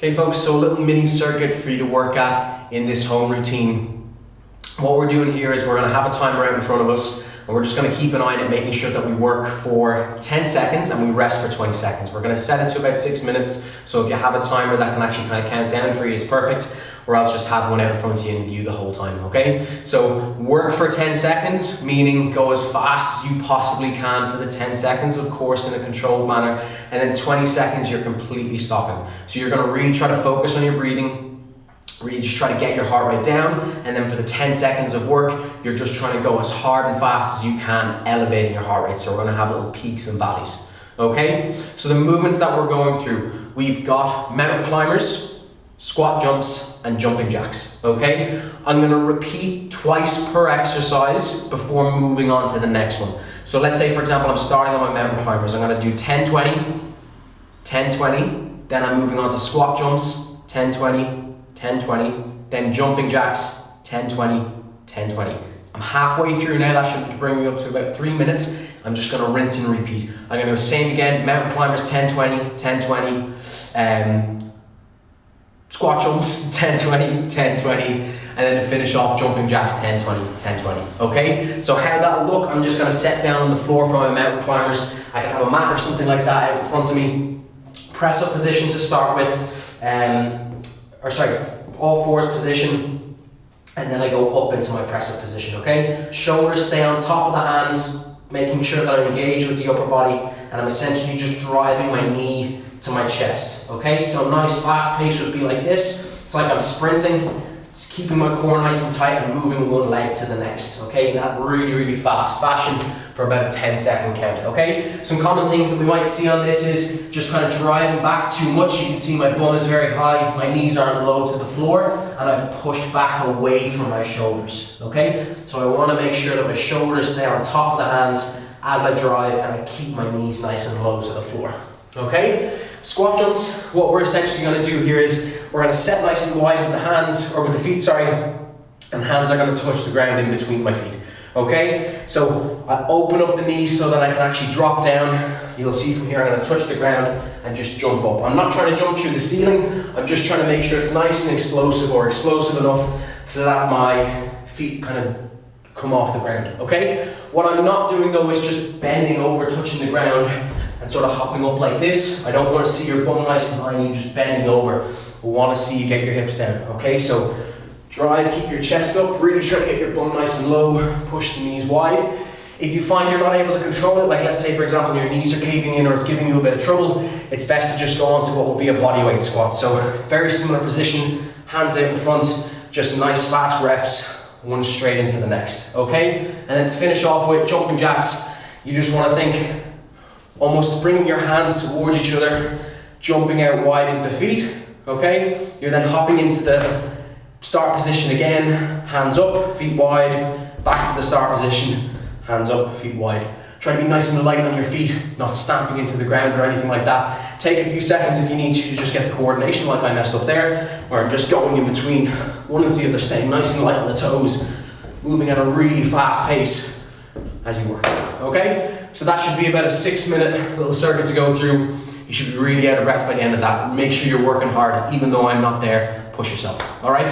Okay folks, so a little mini circuit for you to work at in this home routine. What we're doing here is we're going to have a timer out in front of us and we're just going to keep an eye on it, making sure that we work for 10 seconds and we rest for 20 seconds. We're going to set it to about 6 minutes, so if you have a timer that can actually kind of count down for you, it's perfect, or else just have one out in front of you and view the whole time, okay? So work for 10 seconds, meaning go as fast as you possibly can for the 10 seconds, of course, in a controlled manner, and then 20 seconds you're completely stopping. So you're going to really try to focus on your breathing, really just try to get your heart rate down, and then for the 10 seconds of work, you're just trying to go as hard and fast as you can, elevating your heart rate. So we're going to have little peaks and valleys, okay? So the movements that we're going through, we've got mountain climbers, squat jumps, and jumping jacks, okay? I'm going to repeat twice per exercise before moving on to the next one. So let's say, for example, I'm starting on my mountain climbers. I'm going to do 10-20, 10-20, then I'm moving on to squat jumps, 10-20, 10-20, then jumping jacks, 10-20, 10-20. I'm halfway through now, that should bring me up to about 3 minutes. I'm just gonna rinse and repeat. I'm gonna do the same again, mountain climbers, 10-20, 10-20, squat jumps, 10-20, 10-20, and then to finish off, jumping jacks, 10-20, 10-20, okay? So how that'll look, I'm just gonna set down on the floor for my mountain climbers. I can have a mat or something like that out in front of me. Press up position to start with, all fours position, and then I go up into my press up position, okay? Shoulders stay on top of the hands, making sure that I'm engaged with the upper body, and I'm essentially just driving my knee to my chest, okay? So a nice fast pace would be like this. It's like I'm sprinting, it's keeping my core nice and tight and moving one leg to the next, okay? That really, really fast fashion for about a 10-second count, okay? Some common things that we might see on this is just kind of driving back too much. You can see my bum is very high, my knees aren't low to the floor, and I've pushed back away from my shoulders, okay? So I want to make sure that my shoulders stay on top of the hands as I drive, and I keep my knees nice and low to the floor, okay? Squat jumps, what we're essentially going to do here is we're going to set nice and wide with the hands, or with the feet, sorry, and hands are going to touch the ground in between my feet. Okay, so I open up the knees so that I can actually drop down. You'll see from here I'm going to touch the ground and just jump up. I'm not trying to jump through the ceiling, I'm just trying to make sure it's nice and explosive, or explosive enough so that my feet kind of come off the ground, okay? What I'm not doing though is just bending over, touching the ground and sort of hopping up like this. I don't want to see your bum nice and high and you just bending over. I want to see you get your hips down, okay? So drive, keep your chest up, really try to get your bum nice and low, push the knees wide. If you find you're not able to control it, like let's say for example your knees are caving in or it's giving you a bit of trouble, it's best to just go on to what will be a bodyweight squat. So very similar position, hands out in front, just nice fast reps, one straight into the next, okay? And then to finish off with jumping jacks, you just want to think almost bringing your hands towards each other, jumping out wide with the feet, okay? You're then hopping into the start position again, hands up, feet wide, back to the start position, hands up, feet wide. Try to be nice and light on your feet, not stamping into the ground or anything like that. Take a few seconds if you need to just get the coordination, like I messed up there, where I'm just going in between one and the other, staying nice and light on the toes, moving at a really fast pace as you work, okay? So that should be about a 6-minute little circuit to go through. You should be really out of breath by the end of that. Make sure you're working hard, even though I'm not there, push yourself, all right?